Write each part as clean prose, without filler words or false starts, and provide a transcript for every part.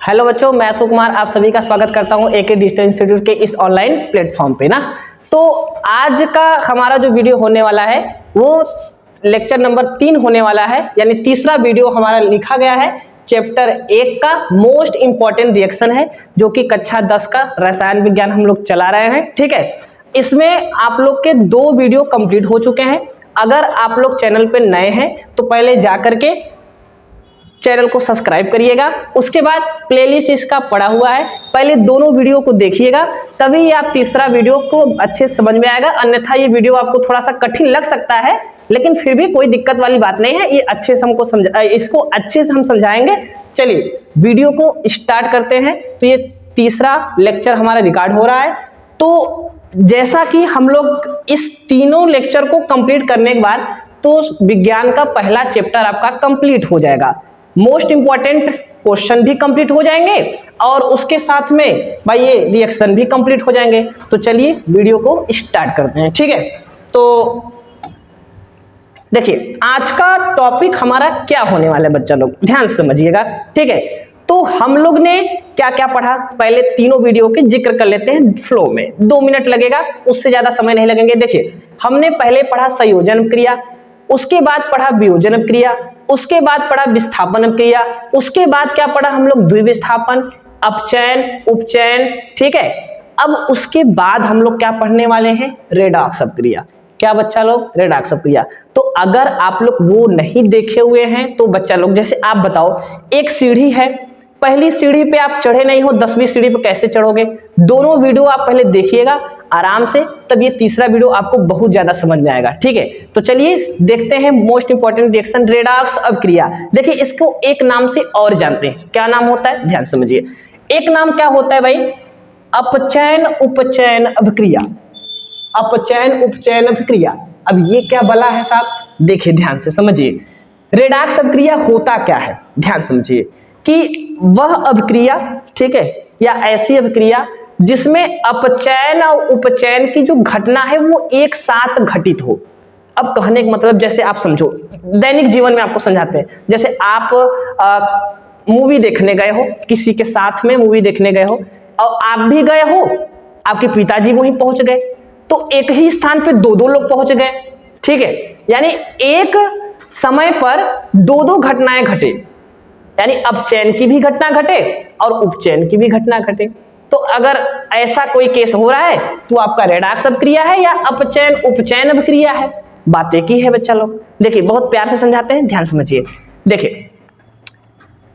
Hello बच्चों, मैं अशोक कुमार आप सभी का स्वागत करता हूं एके डिजिटल इंस्टीट्यूट के इस ऑनलाइन प्लेटफॉर्म पे ना। तो आज का हमारा जो वीडियो होने वाला है वो लेक्चर नंबर 3 होने वाला है, यानी तीसरा वीडियो हमारा लिखा गया है। चैप्टर 1 का मोस्ट इंपॉर्टेंट रिएक्शन है जो कि कक्षा 10 का रसायन विज्ञान हम लोग चला रहे हैं। ठीक है, इसमें आप लोग के 2 वीडियो कंप्लीट हो चुके हैं। अगर आप लोग चैनल पे नए हैं तो पहले जाकर के चैनल को सब्सक्राइब करिएगा, उसके बाद प्लेलिस्ट इसका पड़ा हुआ है, पहले दोनों वीडियो को देखिएगा, तभी आप तीसरा वीडियो को अच्छे से समझ में आएगा। अन्यथा ये वीडियो आपको थोड़ा सा कठिन लग सकता है, लेकिन फिर भी कोई दिक्कत वाली बात नहीं है, ये अच्छे से हमको इसको अच्छे से हम समझाएंगे। चलिए वीडियो को स्टार्ट करते हैं। तो ये तीसरा लेक्चर हमारा रिकॉर्ड हो रहा है। तो जैसा कि हम लोग इस तीनों लेक्चर को कंप्लीट करने के बाद तो विज्ञान का पहला चैप्टर आपका कंप्लीट हो जाएगा, मोस्ट इंपॉर्टेंट क्वेश्चन भी कंप्लीट हो जाएंगे और उसके साथ में भाई ये रिएक्शन भी कंप्लीट हो जाएंगे। तो चलिए वीडियो को स्टार्ट करते हैं। ठीक है, तो देखिए आज का टॉपिक हमारा क्या होने वाला है, बच्चा लोग ध्यान से समझिएगा। ठीक है, तो हम लोग ने क्या क्या पढ़ा, पहले तीनों वीडियो के जिक्र कर लेते हैं फ्लो में। 2 मिनट लगेगा, उससे ज्यादा समय नहीं लगेंगे। देखिए हमने पहले पढ़ा संयोजन क्रिया, उसके बाद पढ़ा वियोजन क्रिया, उसके बाद पढ़ा विस्थापन क्रिया, उसके बाद क्या पढ़ा हम लोग द्विविस्थापन, अपचयन, उपचयन। ठीक है, अब उसके बाद हम लोग क्या पढ़ने वाले हैं, रेडॉक्स क्रिया। क्या बच्चा लोग, रेडॉक्स क्रिया। तो अगर आप लोग वो नहीं देखे हुए हैं तो बच्चा लोग, जैसे आप बताओ एक सीढ़ी है, पहली सीढ़ी पे आप चढ़े नहीं हो, 10वीं सीढ़ी पे कैसे चढ़ोगे? दोनों वीडियो आप पहले देखिएगा आराम से, तब ये तीसरा वीडियो आपको बहुत ज्यादा समझ में आएगा। ठीक है, तो चलिए देखते हैं मोस्ट इंपॉर्टेंट रिएक्शन रेडॉक्स अभिक्रिया। देखिए इसको एक नाम से और जानते हैं, क्या नाम होता है, ध्यान समझिए। एक नाम क्या होता है भाई, अपचयन उपचयन अभिक्रिया। अपचयन उपचयन अभिक्रिया। अब ये क्या बला है साहब, देखिए ध्यान से समझिए। रेडॉक्स अभिक्रिया होता क्या है, ध्यान समझिए कि वह अभिक्रिया, ठीक है, या ऐसी अभिक्रिया जिसमें अपचयन और उपचयन की जो घटना है वो एक साथ घटित हो। अब कहने का मतलब, जैसे आप समझो दैनिक जीवन में आपको समझाते हैं, जैसे आप मूवी देखने गए हो, किसी के साथ में मूवी देखने गए हो और आप भी गए हो, आपके पिताजी वहीं पहुंच गए, तो एक ही स्थान पे 2 लोग पहुंच गए। ठीक है, यानी एक समय पर 2 घटनाएं घटे, यानी अपचयन की भी घटना घटे और उपचयन की भी घटना घटे। तो अगर ऐसा कोई केस हो रहा है तो आपका रेडॉक्स अभिक्रिया है या अपचयन उपचयन अभिक्रिया है, बात एक ही है बच्चा लोग। देखिए बहुत प्यार से समझाते हैं, ध्यान समझिए। देखिए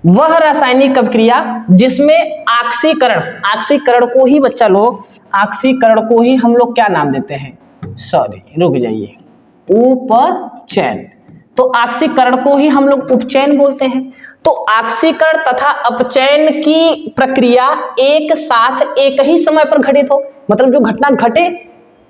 वह रासायनिक अभिक्रिया जिसमें ऑक्सीकरण, ऑक्सीकरण को ही बच्चा लोग, ऑक्सीकरण को ही हम लोग क्या नाम देते हैं, सॉरी रुक जाइए, उपचयन। तो ऑक्सीकरण को ही हम लोग उपचयन बोलते हैं। तो ऑक्सीकरण तथा अपचयन की प्रक्रिया एक साथ एक ही समय पर घटित हो, मतलब जो घटना घटे,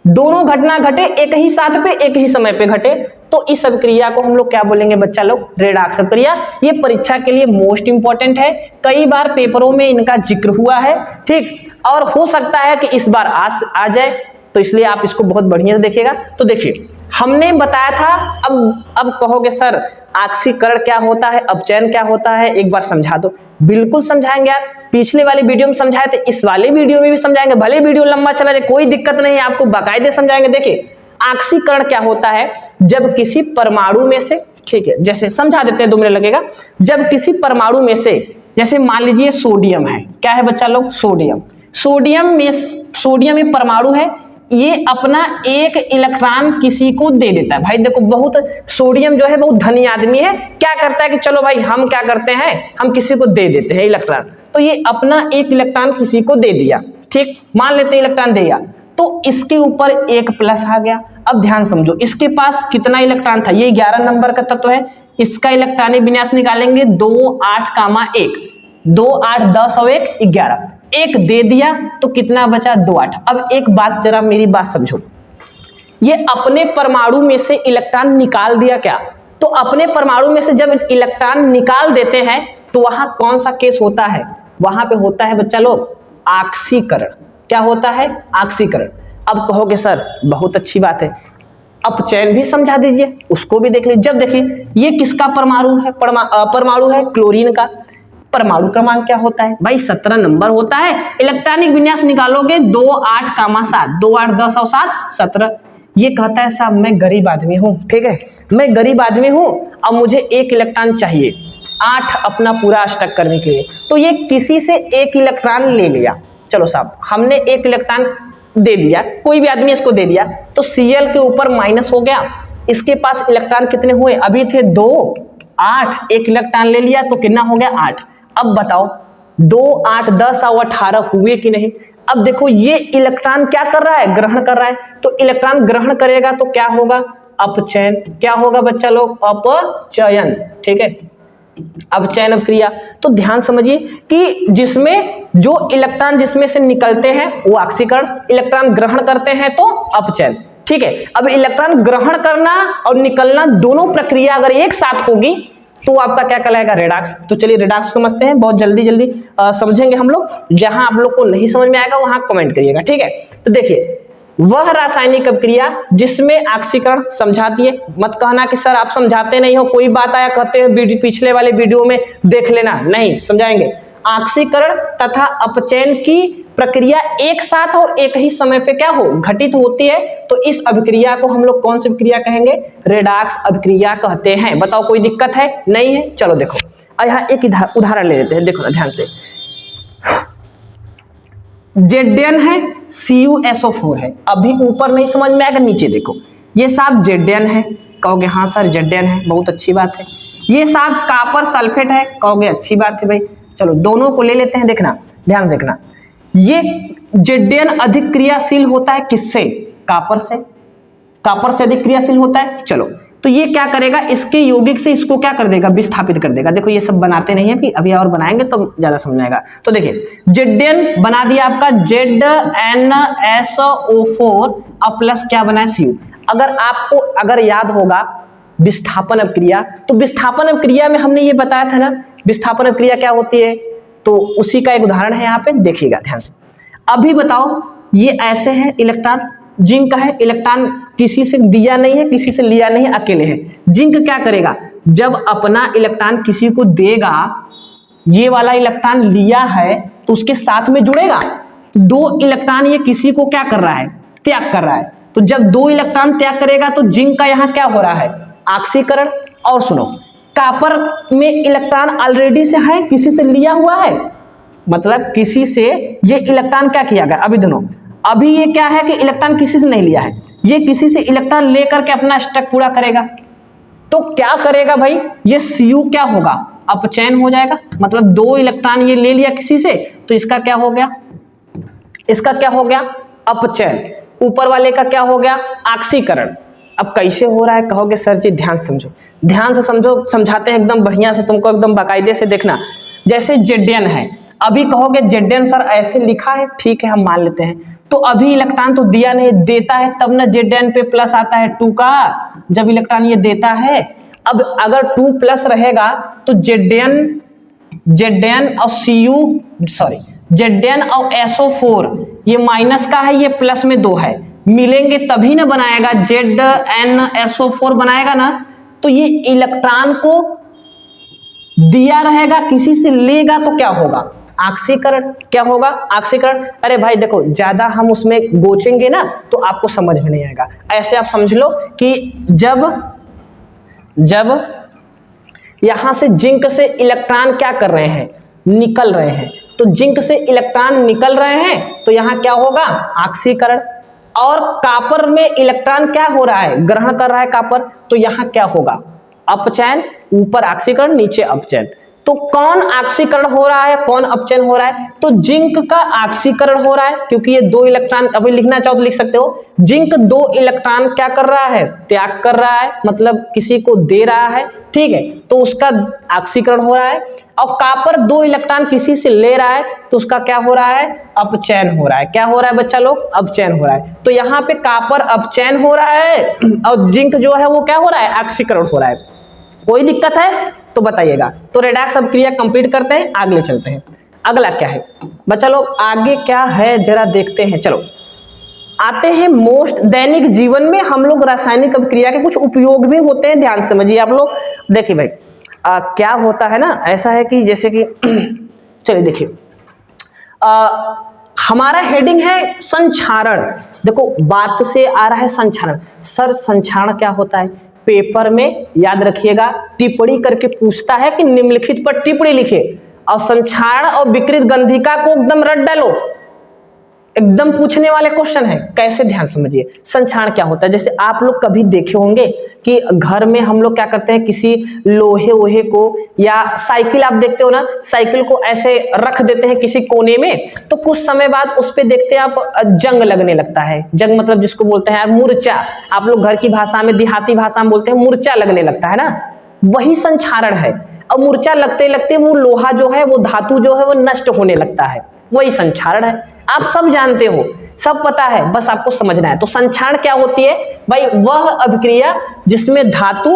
दोनों घटना घटे एक ही साथ पे एक ही समय पे घटे, तो इस अभिक्रिया को हम लोग क्या बोलेंगे बच्चा लोग, रेडॉक्स अभिक्रिया। ये परीक्षा के लिए मोस्ट इंपॉर्टेंट है, कई बार पेपरों में इनका जिक्र हुआ है। ठीक, और हो सकता है कि इस बार आ जाए, तो इसलिए आप इसको बहुत बढ़िया से देखिएगा। तो देखिए हमने बताया था, अब कहोगे सर ऑक्सीकरण क्या होता है, अपचयन क्या होता है, एक बार समझा दो। बिल्कुल समझाएंगे यार, पिछले वाले वीडियो में समझाए थे, इस वाले वीडियो में भी समझाएंगे, भले वीडियो लंबा चला जाए कोई दिक्कत नहीं है, आपको बाकायदे समझाएंगे। देखिए ऑक्सीकरण क्या होता है, जब किसी परमाणु में से, ठीक है जैसे समझा देते हैं, 2 मिनट लगेगा। जब किसी परमाणु में से, जैसे मान लीजिए सोडियम है, क्या है बच्चा लोग, सोडियम, सोडियम में परमाणु है, ये अपना एक इलेक्ट्रॉन किसी को दे देता है। भाई देखो बहुत सोडियम जो है बहुत धनी आदमी है, क्या करता है कि चलो भाई हम क्या करते हैं, हम किसी को दे देते हैं इलेक्ट्रॉन। तो ये अपना एक इलेक्ट्रॉन किसी को दे दिया, ठीक, मान लेते हैं इलेक्ट्रॉन दे दिया, तो इसके ऊपर एक प्लस आ गया। अब ध्यान समझो, इसके पास कितना इलेक्ट्रॉन था, ये 11 नंबर का तत्व है, इसका इलेक्ट्रॉनिक विन्यास निकालेंगे 2 8 1, 2 8 10 और 1 11, एक दे दिया तो कितना बचा, 2 8। अब एक बात जरा मेरी बात समझो, ये अपने परमाणु में से इलेक्ट्रॉन निकाल दिया क्या, तो अपने परमाणु में से जब इलेक्ट्रॉन निकाल देते हैं तो वहां कौन सा केस होता है, वहां पे होता है बच्चा लोग ऑक्सीकरण। क्या होता है, ऑक्सीकरण। अब कहोगे सर बहुत अच्छी बात है, अपचयन भी समझा दीजिए, उसको भी देख लीजिए। जब देखिए ये किसका परमाणु है, परमाणु है क्लोरीन का, परमाणु क्रमांक क्या होता है भाई 17 नंबर होता है। इलेक्ट्रॉनिक विन्यास निकालोगे 2 8 7, 2 8 10 और 7 17। ये कहता है साहब मैं गरीब आदमी हूं, ठीक है, मैं गरीब आदमी हूं, अब मुझे 1 इलेक्ट्रॉन चाहिए 8 अपना पूरा अष्टक करने के लिए। तो ये किसी से 1 इलेक्ट्रॉन ले लिया, चलो साहब हमने 1 इलेक्ट्रॉन दे दिया, कोई भी आदमी इसको दे दिया, तो Cl के ऊपर माइनस हो गया। इसके पास इलेक्ट्रॉन कितने हुए, अभी थे 2 8, 1 इलेक्ट्रॉन ले लिया तो कितना हो गया 8। अब बताओ 2 8 10 और 18 हुए कि नहीं। अब देखो ये इलेक्ट्रॉन क्या कर रहा है, ग्रहण कर रहा है, तो इलेक्ट्रॉन ग्रहण करेगा तो क्या होगा, अपचयन। क्या होगा बच्चा लोग, अपचयन, ठीक है, अपचयन अभिक्रिया। तो ध्यान समझिए कि जिसमें जो इलेक्ट्रॉन जिसमें से निकलते हैं वो ऑक्सीकरण, इलेक्ट्रॉन ग्रहण करते हैं तो अपचयन, ठीक है। अब इलेक्ट्रॉन ग्रहण करना और निकलना दोनों प्रक्रिया अगर एक साथ होगी तो आपका क्या कहलाएगा, रेडॉक्स। तो चलिए रेडॉक्स समझते हैं, बहुत जल्दी जल्दी समझेंगे हम लोग। जहां आप लोग को नहीं समझ में आएगा वहां कमेंट करिएगा, ठीक है। तो देखिए वह रासायनिक अभिक्रिया जिसमें ऑक्सीकरण, समझा दिए, मत कहना कि सर आप समझाते नहीं हो, कोई बात आया कहते हैं पिछले वाले वीडियो में देख लेना, नहीं समझाएंगे। ऑक्सीकरण तथा अपचयन की प्रक्रिया एक साथ और एक ही समय पे क्या हो, घटित होती है, तो इस अभिक्रिया को हम लोग कौन सी अभिक्रिया कहेंगे, रेडॉक्स अभिक्रिया कहते हैं। बताओ कोई दिक्कत है, नहीं है। चलो देखो यहाँ एक उदाहरण ले लेते हैं, देखो ना ध्यान से। Zn है, CuSO4 है, अभी ऊपर नहीं समझ में आएगा, नीचे देखो, ये साहब Zn है, कहोगे हाँ सर Zn है, बहुत अच्छी बात है। ये साहब कॉपर सल्फेट है, कहोगे अच्छी बात है भाई। चलो दोनों को ले लेते हैं, देखना ध्यान देखना, ये Zn अधिक क्रियाशील होता है किससे, कॉपर से, कॉपर से अधिक क्रियाशील होता है। चलो तो ये क्या करेगा, इसके यौगिक से इसको क्या कर देगा, विस्थापित कर देगा। देखो ये सब बनाते नहीं है, अभी और बनाएंगे तो ज्यादा समझ में आएगा। तो देखिए Zn बना दिया आपका ZnSO4 और प्लस क्या बना है Cu। अगर आपको अगर याद होगा विस्थापन अभिक्रिया, तो विस्थापन अभिक्रिया में हमने ये बताया था ना, विस्थापन अभिक्रिया क्या होती है, तो उसी का एक उदाहरण है यहाँ पे, देखिएगा ध्यान से। अभी बताओ ये ऐसे है, इलेक्ट्रॉन जिंक का है, इलेक्ट्रॉन किसी से दिया नहीं है, किसी से लिया नहीं है, अकेले है। जिंक क्या करेगा, जब अपना इलेक्ट्रॉन किसी को देगा, ये वाला इलेक्ट्रॉन लिया है तो उसके साथ में जुड़ेगा, 2 इलेक्ट्रॉन ये किसी को क्या कर रहा है, त्याग कर रहा है। तो जब 2 इलेक्ट्रॉन त्याग करेगा तो जिंक का यहाँ क्या हो रहा है, ऑक्सीकरण। और सुनो कॉपर में इलेक्ट्रॉन ऑलरेडी से है, किसी से लिया हुआ है, मतलब किसी से ये इलेक्ट्रॉन क्या किया गया, अभी दोनों, अभी ये क्या है कि इलेक्ट्रॉन किसी से नहीं लिया है, ये किसी से इलेक्ट्रॉन लेकर के अपना स्टक पूरा करेगा। तो क्या करेगा भाई, ये Cu क्या होगा, अपचयन हो जाएगा। मतलब 2 इलेक्ट्रॉन ये ले लिया किसी से, तो इसका क्या हो गया, इसका क्या हो गया, अपचयन। ऊपर वाले का क्या हो गया, ऑक्सीकरण। अब कैसे हो रहा है कहोगे सर जी ध्यान से समझो, ध्यान से समझो, समझाते हैं एकदम बढ़िया से, तुमको एकदम बाकायदे से देखना। जैसे Zn है, अभी कहोगे Zn सर ऐसे लिखा है, ठीक है हम मान लेते हैं, तो अभी इलेक्ट्रॉन तो दिया नहीं, देता है तब ना Zn पे प्लस आता है 2 का, जब इलेक्ट्रॉन ये देता है। अब अगर 2 प्लस रहेगा तो Zn और Cu सॉरी Zn और SO4 ये माइनस का है, ये प्लस में 2 है, मिलेंगे तभी ना बनाएगा, ZnSO4 बनाएगा ना। तो ये इलेक्ट्रॉन को दिया रहेगा, किसी से लेगा तो क्या होगा, ऑक्सीकरण। क्या होगा, ऑक्सीकरण। अरे भाई देखो ज्यादा हम उसमें गोचेंगे ना तो आपको समझ में नहीं आएगा। ऐसे आप समझ लो कि जब यहां से जिंक से इलेक्ट्रॉन क्या कर रहे हैं, निकल रहे हैं, तो जिंक से इलेक्ट्रॉन निकल रहे हैं तो यहां क्या होगा, ऑक्सीकरण। और कॉपर में इलेक्ट्रॉन क्या हो रहा है, ग्रहण कर रहा है कॉपर, तो यहां क्या होगा, अपचयन। ऊपर ऑक्सीकरण नीचे अपचयन। तो कौन ऑक्सीकरण हो रहा है, कौन अपचयन हो रहा है, तो जिंक का ऑक्सीकरण हो रहा है, क्योंकि ये 2 इलेक्ट्रॉन, अभी लिखना चाहो तो लिख सकते हो, जिंक 2 इलेक्ट्रॉन क्या कर रहा है, त्याग कर रहा है, मतलब किसी को दे रहा है, ठीक है, तो उसका ऑक्सीकरण हो रहा है। और कॉपर 2 इलेक्ट्रॉन किसी से ले रहा है तो उसका क्या हो रहा है, अपचयन हो रहा है। क्या हो रहा है बच्चा लोग, अपचयन हो रहा है। तो यहाँ पे कॉपर अपचयन हो रहा है और जिंक जो है वो क्या हो रहा है, ऑक्सीकरण हो रहा है। कोई दिक्कत है तो बताइएगा। तो रेडॉक्स अभिक्रिया कंप्लीट करते हैं, आगे चलते हैं। अगला क्या है बच्चा लोग, आगे क्या है जरा देखते हैं। चलो आते हैं मोस्ट, दैनिक जीवन में हम लोग रासायनिक अभिक्रिया के कुछ उपयोग भी होते हैं, ध्यान समझिए आप लोग। देखिए भाई क्या होता है ना, ऐसा है कि जैसे कि चलिए देखिए, हमारा हेडिंग है संक्षारण। देखो बात से आ रहा है संक्षारण। सर संक्षारण क्या होता है? पेपर में याद रखिएगा टिप्पणी करके पूछता है कि निम्नलिखित पर टिप्पणी लिखिए, और संक्षारण और विकृत गंधिका को एकदम रट डालो, एकदम पूछने वाले क्वेश्चन है। कैसे? ध्यान समझिए। संक्षारण क्या होता है? जैसे आप लोग कभी देखे होंगे कि घर में हम लोग क्या करते हैं, किसी लोहे वोहे को या साइकिल आप देखते हो ना, साइकिल को ऐसे रख देते हैं किसी कोने में, तो कुछ समय बाद उस पे देखते हैं आप जंग लगने लगता है। जंग मतलब जिसको बोलते हैं मूर्छा, आप लोग घर की भाषा में, देहाती भाषा में बोलते हैं मूर्छा लगने लगता है ना, वही संक्षारण है। अब मूर्छा लगते लगते वो लोहा जो है, वो धातु जो है वो नष्ट होने लगता है, वही संक्षारण है। आप सब जानते हो, सब पता है, बस आपको समझना है। तो संक्षारण क्या होती है भाई? वह अभिक्रिया जिसमें धातु,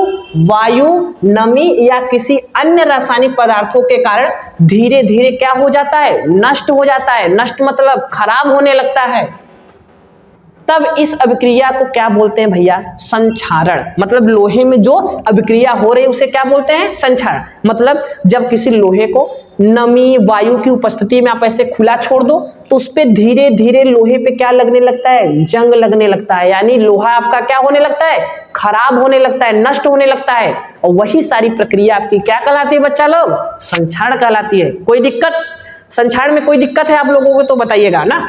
वायु, नमी या किसी अन्य रासायनिक पदार्थों के कारण धीरे धीरे क्या हो जाता है? नष्ट हो जाता है। नष्ट मतलब खराब होने लगता है। तब इस अभिक्रिया को क्या बोलते हैं भैया? संक्षारण। मतलब लोहे में जो अभिक्रिया हो रही है उसे क्या बोलते हैं? संक्षारण। मतलब जब किसी लोहे को नमी, वायु की उपस्थिति में आप ऐसे खुला छोड़ दो तो उस पे धीरे धीरे लोहे पे क्या लगने लगता है? जंग लगने लगता है। यानी लोहा आपका क्या होने लगता है? खराब होने लगता है, नष्ट होने लगता है। और वही सारी प्रक्रिया आपकी क्या कहलाती है बच्चा लोग? संक्षारण कहलाती है। कोई दिक्कत? संक्षारण में कोई दिक्कत है आप लोगों को तो बताइएगा ना।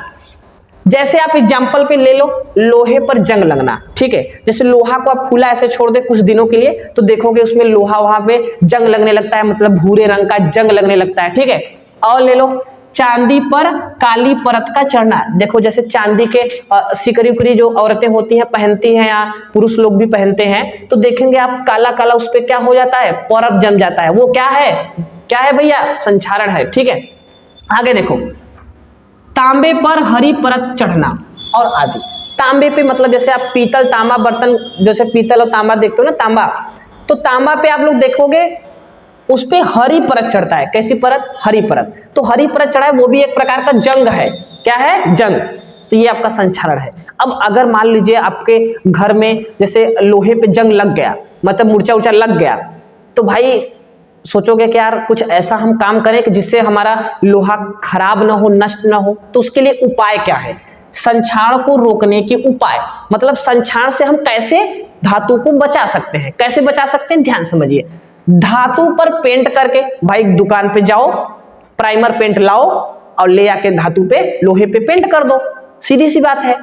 जैसे आप एग्जाम्पल पे ले लो, लोहे पर जंग लगना, ठीक है। जैसे लोहा को आप खुला ऐसे छोड़ दे कुछ दिनों के लिए तो देखोगे उसमें लोहा वहां पे जंग लगने लगता है, मतलब भूरे रंग का जंग लगने लगता है, ठीक है। और ले लो चांदी पर काली परत का चढ़ना। देखो जैसे चांदी के सिकरी उकरी जो औरतें होती हैं पहनती हैं या पुरुष लोग भी पहनते हैं, तो देखेंगे आप काला काला उस पर क्या हो जाता है? परत जम जाता है। वो क्या है? क्या है भैया? संक्षारण है, ठीक है। आगे देखो, तांबे पर हरी परत चढ़ना और आदि। तांबे पे मतलब जैसे आप पीतल तांबा बर्तन, जैसे पीतल और तांबा देखते हो ना, तांबा, तो तांबा पे आप लोग देखोगे उस पे हरी परत चढ़ता है। कैसी परत? हरी परत। तो हरी परत चढ़ा है, वो भी एक प्रकार का जंग है। क्या है? जंग। तो ये आपका संक्षारण है। अब अगर मान लीजिए आपके घर में जैसे लोहे पे जंग लग गया, मतलब मूर्छा उर्चा लग गया, तो भाई सोचोगे कि यार कुछ ऐसा हम काम करें कि जिससे हमारा लोहा खराब ना हो, नष्ट ना हो। तो उसके लिए उपाय क्या है? संक्षारण को रोकने के उपाय, मतलब संक्षारण से हम कैसे धातु को बचा सकते हैं। कैसे बचा सकते हैं? ध्यान समझिए। धातु पर पेंट करके, भाई दुकान पे जाओ, प्राइमर पेंट लाओ और ले आके धातु पे, लोहे पे पेंट कर दो। सीधी सी बात है।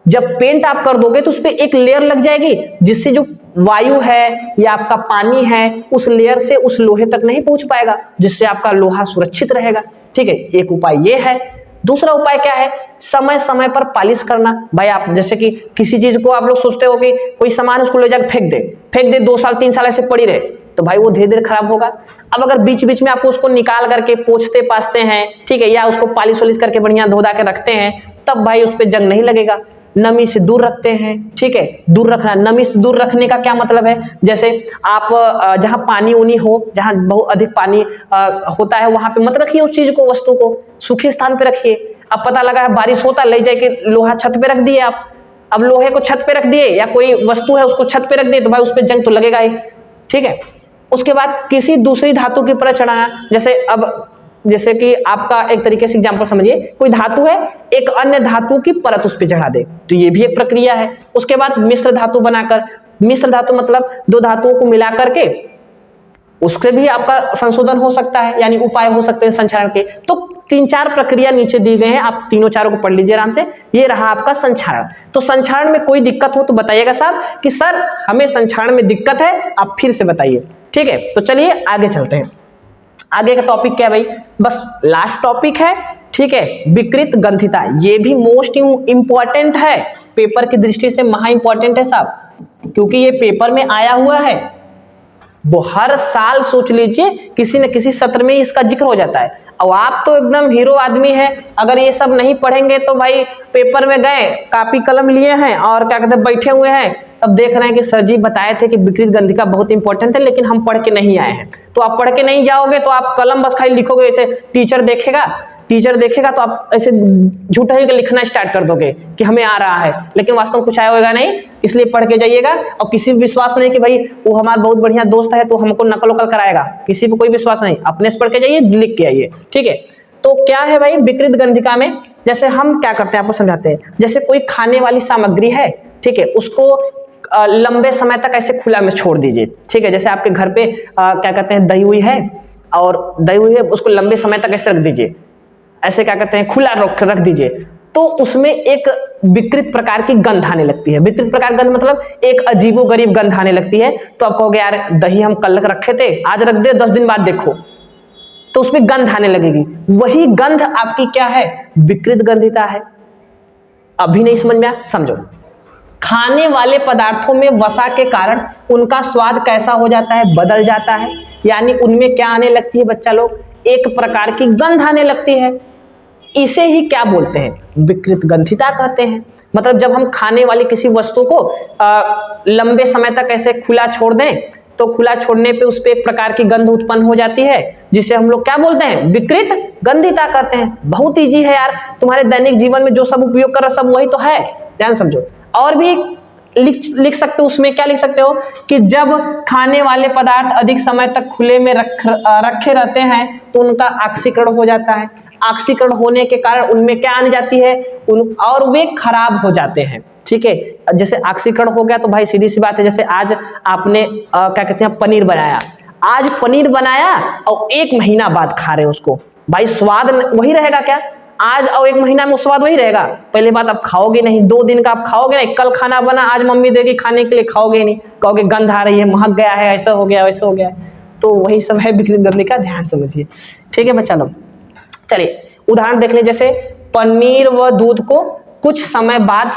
जब पेंट आप कर दोगे तो उस पर एक लेयर लग जाएगी जिससे जो वायु है या आपका पानी है उस लेयर से उस लोहे तक नहीं पहुंच पाएगा, जिससे आपका लोहा सुरक्षित रहेगा, ठीक है। एक उपाय ये है। दूसरा उपाय क्या है? समय समय पर पॉलिश करना। भाई आप जैसे कि किसी चीज को आप लोग सोचते हो कि कोई सामान उसको ले जाकर फेंक दे 2 साल 3 साल ऐसे पड़ी रहे, तो भाई वो धीरे धीरे खराब होगा। अब अगर बीच बीच में आपको उसको निकाल करके पोंछते पाछते हैं, ठीक है, या उसको पॉलिश वॉलिश करके बढ़िया धो धा के रखते हैं, तब भाई उस पर जंग नहीं लगेगा। नमी से दूर रखते हैं, ठीक है, दूर रखना। नमी से दूर रखने का क्या मतलब है? जैसे आप जहां पानी उनी हो, जहां बहुत अधिक पानी होता है, वहां पे मत रखिए उस चीज को, वस्तु को सूखे स्थान पे रखिए। अब पता लगा है बारिश होता, ले जाके लोहा छत पे रख दिए आप। अब लोहे को छत पे रख दिए या कोई वस्तु है उसको छत पे रख दिए, तो भाई उस पर जंग तो लगेगा ही, ठीक है। उसके बाद किसी दूसरी धातु की परत चढ़ाना। जैसे कि आपका एक तरीके से एग्जांपल समझिए, कोई धातु है, एक अन्य धातु की परत उस पर चढ़ा दे, तो ये भी एक प्रक्रिया है। उसके बाद मिश्र धातु बनाकर, मिश्र धातु मतलब 2 धातुओं को मिला करके, उससे भी आपका संशोधन हो सकता है, यानी उपाय हो सकते हैं संक्षारण के। तो 3-4 प्रक्रिया नीचे दी गए हैं, आप तीनों चारों को पढ़ लीजिए आराम से। ये रहा आपका संक्षारण। तो संक्षारण में कोई दिक्कत हो तो बताइएगा साहब कि सर हमें संक्षारण में दिक्कत है, आप फिर से बताइए, ठीक है। तो चलिए आगे चलते हैं। आगे का टॉपिक क्या है भाई? बस लास्ट टॉपिक है, ठीक है, विकृत गंधिता। ये भी मोस्ट इंपॉर्टेंट है, पेपर की दृष्टि से महा इंपॉर्टेंट है साहब, क्योंकि ये पेपर में आया हुआ है। वो हर साल सोच लीजिए किसी न किसी सत्र में इसका जिक्र हो जाता है। और आप तो एकदम हीरो आदमी है, अगर ये सब नहीं पढ़ेंगे तो भाई पेपर में गए, कॉपी कलम लिए हैं और क्या कहते हैं बैठे हुए हैं, अब देख रहे हैं कि सर जी बताए थे कि विकृत गंधिका बहुत इंपॉर्टेंट है, लेकिन हम पढ़ के नहीं आए हैं। तो आप पढ़ के नहीं जाओगे तो आप कलम बस खाली लिखोगे, ऐसे टीचर देखेगा तो आप ऐसे झूठा ही लिखना स्टार्ट कर दोगे कि हमें आ रहा है, लेकिन वास्तव में कुछ आया होगा नहीं। इसलिए पढ़ के जाइएगा, और किसी भी विश्वास नहीं कि भाई वो हमारा बहुत बढ़िया दोस्त है तो हमको नकल वकल कराएगा, किसी पे कोई विश्वास नहीं, अपने से पढ़ के जाइए, लिख के आइए, ठीक है। तो क्या है भाई विकृत गंधिका में, जैसे हम क्या करते हैं आपको समझाते हैं। जैसे कोई खाने वाली सामग्री है, ठीक है, उसको लंबे समय तक ऐसे खुला में छोड़ दीजिए, ठीक है। जैसे आपके घर पे क्या कहते हैं दही हुई है, और दही हुई है उसको लंबे समय तक ऐसे रख दीजिए, ऐसे क्या कहते हैं खुला रख दीजिए, तो उसमें एक विकृत प्रकार की गंध आने लगती है। विकृत प्रकार गंध मतलब एक अजीबोगरीब गंध आने लगती है। तो आप कहोगे यार दही हम कल रखे थे, आज रख दे, 10 दिन बाद देखो, तो उसमें गंध आने लगेगी। वही गंध आपकी क्या है, विकृत गंधिता है। अभी नहीं समझ में आया, समझो। खाने वाले पदार्थों में वसा के कारण उनका स्वाद कैसा हो जाता है, बदल जाता है। यानी उनमें क्या आने लगती है बच्चा लोग, एक प्रकार की गंध आने लगती है। इसे ही क्या बोलते हैं, विकृत गंधिता कहते हैं। मतलब जब हम खाने वाली किसी वस्तु को लंबे समय तक ऐसे खुला छोड़ दें, तो खुला छोड़ने पे उस पे एक प्रकार की गंध उत्पन्न हो जाती है, जिसे हम लोग क्या बोलते हैं, विकृत गंधिता कहते हैं। बहुत इजी है यार, तुम्हारे दैनिक जीवन में जो सब उपयोग कर रहे सब वही तो है, ध्यान समझो। और भी लिख सकते हो, उसमें क्या लिख सकते हो कि जब खाने वाले पदार्थ अधिक समय तक खुले में रखे रहते हैं तो उनका ऑक्सीकरण हो जाता है। ऑक्सीकरण होने के कारण उनमें क्या आने जाती है, और वे खराब हो जाते हैं, ठीक है। जैसे ऑक्सीकरण हो गया तो भाई सीधी सी बात है, जैसे आज आपने क्या कहते हैं पनीर बनाया, आज पनीर बनाया और 1 महीना बाद खा रहे हो उसको, भाई स्वाद वही रहेगा क्या, आज और 1 महीना में स्वाद वही रहेगा। पहले बात आप खाओगे नहीं, 2 दिन का आप खाओगे नहीं, कल खाना बना आज मम्मी देगी खाने के लिए, खाओगे नहीं, कहोगे गंध आ रही है, महक गया है, ऐसा हो गया वैसा हो गया। तो वही सब है विकृत गंधिका, ध्यान समझिए, ठीक है बच्चा लोग। चलिए उदाहरण देख ले, जैसे पनीर व दूध को कुछ समय बाद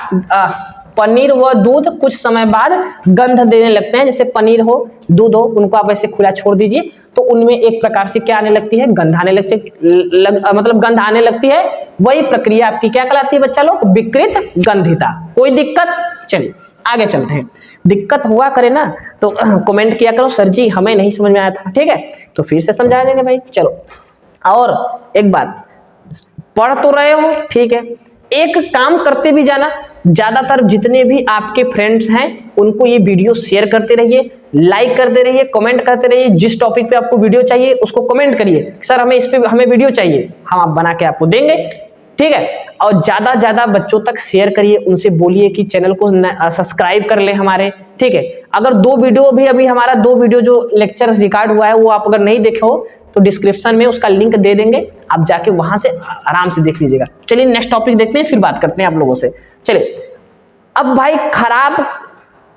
पनीर व दूध कुछ समय बाद गंध देने लगते हैं। जैसे पनीर हो दूध हो, उनको आप ऐसे खुला छोड़ दीजिए तो उनमें एक प्रकार से क्या आने लगती है, गंध आने मतलब गंध आने लगती है। वही प्रक्रिया आपकी क्या कहलाती है बच्चा लोग, विकृत गंधिता। कोई दिक्कत, चलिए आगे चलते हैं। दिक्कत हुआ करे ना तो कमेंट किया करो, सर जी हमें नहीं समझ में आया था, ठीक है, तो फिर से समझा देंगे भाई। चलो और एक बात, पढ़ तो रहे हो ठीक है, एक काम करते भी जाना, ज्यादातर जितने भी आपके फ्रेंड्स हैं उनको ये वीडियो शेयर करते रहिए, लाइक करते रहिए, कमेंट करते रहिए। जिस टॉपिक पे आपको वीडियो चाहिए उसको कमेंट करिए, सर हमें इस पे हमें वीडियो चाहिए, हम आप बना के आपको देंगे, ठीक है। और ज्यादा बच्चों तक शेयर करिए, उनसे बोलिए कि चैनल को सब्सक्राइब कर ले हमारे, ठीक है। अगर 2 वीडियो भी अभी हमारा 2 वीडियो जो लेक्चर रिकॉर्ड हुआ है वो आप अगर नहीं देखे हो तो डिस्क्रिप्शन में उसका लिंक दे देंगे, आप जाके वहां से आराम से देख लीजिएगा। चलिए नेक्स्ट टॉपिक देखते हैं, फिर बात करते हैं आप लोगों से। चलिए अब भाई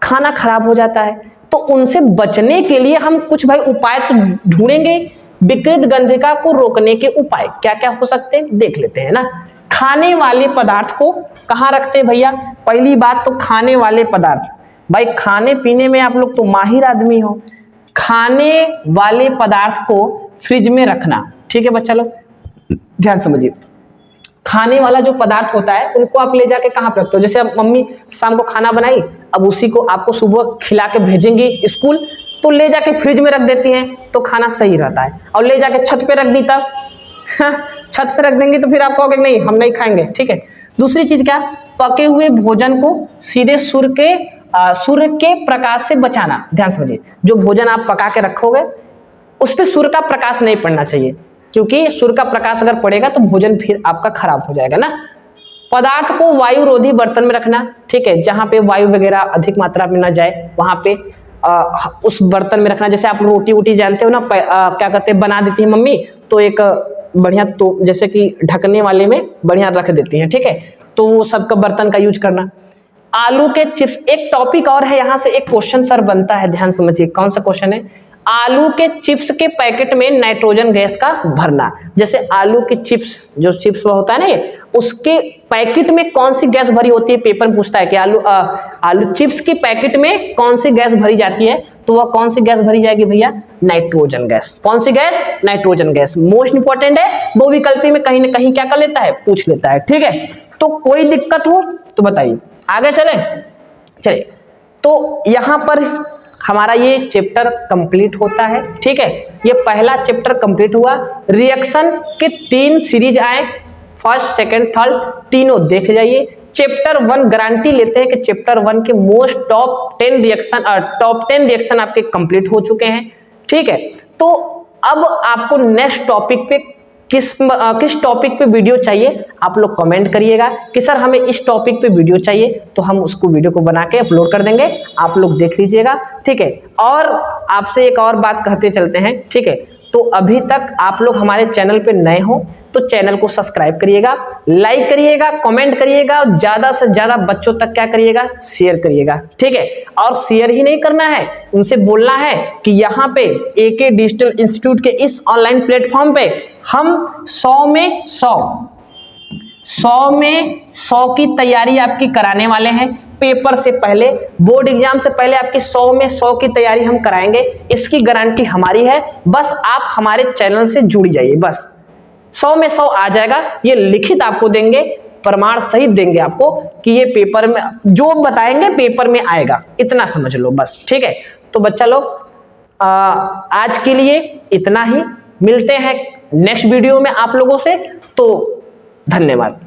खाना खराब हो जाता है तो उनसे बचने के लिए हम कुछ भाई उपाय तो ढूंढेंगे। विकृत गंधिका को रोकने के उपाय क्या क्या हो सकते हैं देख लेते हैं ना। खाने वाले पदार्थ को कहाँ रखते हैं भैया, पहली बात तो खाने वाले पदार्थ, भाई खाने पीने में आप लोग तो माहिर आदमी हो, खाने वाले पदार्थ को फ्रिज में रखना, ठीक है बच्चा लोग ध्यान समझिए। खाने वाला जो पदार्थ होता है उनको आप ले जाके कहाँ पे रखते हो, जैसे अब मम्मी शाम को खाना बनाई, अब उसी को आपको सुबह खिला के भेजेंगे स्कूल, तो ले जाके फ्रिज में रख देती हैं तो खाना सही रहता है। और ले जाके छत पे रख दी तब छत पे रख देंगे तो फिर आप कहोगे नहीं हम नहीं खाएंगे, ठीक है। दूसरी चीज क्या, पके हुए भोजन को सीधे सूर्य के प्रकाश से बचाना, ध्यान समझिए। जो भोजन आप पका के रखोगे उस पर सूर्य का प्रकाश नहीं पड़ना चाहिए, क्योंकि सूर्य का प्रकाश अगर पड़ेगा तो भोजन फिर आपका खराब हो जाएगा ना। पदार्थ को वायु रोधी बर्तन में रखना, ठीक है, जहां पे वायु वगैरह अधिक मात्रा में ना जाए वहां पे उस बर्तन में रखना। जैसे आप रोटी वोटी जानते हो ना, क्या कहते हैं बना देती है मम्मी, तो एक बढ़िया तो जैसे कि ढकने वाले में बढ़िया रख देती हैं, ठीक है, तो वो सबका बर्तन का यूज करना। आलू के चिप्स, एक टॉपिक और है, यहाँ से एक क्वेश्चन सर बनता है, ध्यान समझिए। कौन सा क्वेश्चन है, आलू के चिप्स के पैकेट में नाइट्रोजन गैस का भरना। जैसे आलू के चिप्स, जो चिप्स होता है ना ये, उसके पैकेट में कौन सी गैस भरी होती है, पेपर में पूछता है कि आलू चिप्स के पैकेट में कौन सी गैस भरी जाती है, तो वह कौन सी गैस भरी जाएगी भैया, नाइट्रोजन गैस। कौन सी gas, nitrogen gas. Most important है, बहुविकल्पी में कहीं ना कहीं क्या कर लेता है, पूछ लेता है, ठीक है। तो कोई दिक्कत हो तो बताइए, आगे चले। तो यहाँ पर हमारा ये चैप्टर कंप्लीट होता है। ठीक है, ये पहला चैप्टर कंप्लीट हुआ। रिएक्शन के 3 सीरीज आए, फर्स्ट, सेकंड, थर्ड, तीनों देख जाइए। चैप्टर 1 गारंटी लेते हैं कि चैप्टर 1 के मोस्ट टॉप 10 रिएक्शन आपके कंप्लीट हो चुके हैं। ठीक है, तो अब आपको नेक्स्ट टॉपिक पे किस टॉपिक पे वीडियो चाहिए आप लोग कमेंट करिएगा कि सर हमें इस टॉपिक पे वीडियो चाहिए, तो हम उसको वीडियो को बना के अपलोड कर देंगे, आप लोग देख लीजिएगा। ठीक है, और आपसे एक और बात कहते चलते हैं। ठीक है, तो अभी तक आप लोग हमारे चैनल पे नए हो तो चैनल को सब्सक्राइब करिएगा, लाइक करिएगा, कमेंट करिएगा, ज्यादा से ज्यादा बच्चों तक क्या करिएगा, शेयर करिएगा। ठीक है, और शेयर ही नहीं करना है, उनसे बोलना है कि यहाँ पे एके डिजिटल इंस्टीट्यूट के इस ऑनलाइन प्लेटफॉर्म पे हम 100 में 100 की तैयारी आपकी कराने वाले हैं। पेपर से पहले, बोर्ड एग्जाम से पहले आपकी 100 में 100 की तैयारी हम कराएंगे, इसकी गारंटी हमारी है। बस आप हमारे चैनल से जुड़ जाइए, बस 100 में 100 आ जाएगा। ये लिखित आपको देंगे, प्रमाण सहित देंगे आपको कि ये पेपर में जो बताएंगे पेपर में आएगा, इतना समझ लो बस। ठीक है, तो बच्चा लोग आज के लिए इतना ही, मिलते हैं नेक्स्ट वीडियो में आप लोगों से, तो धन्यवाद।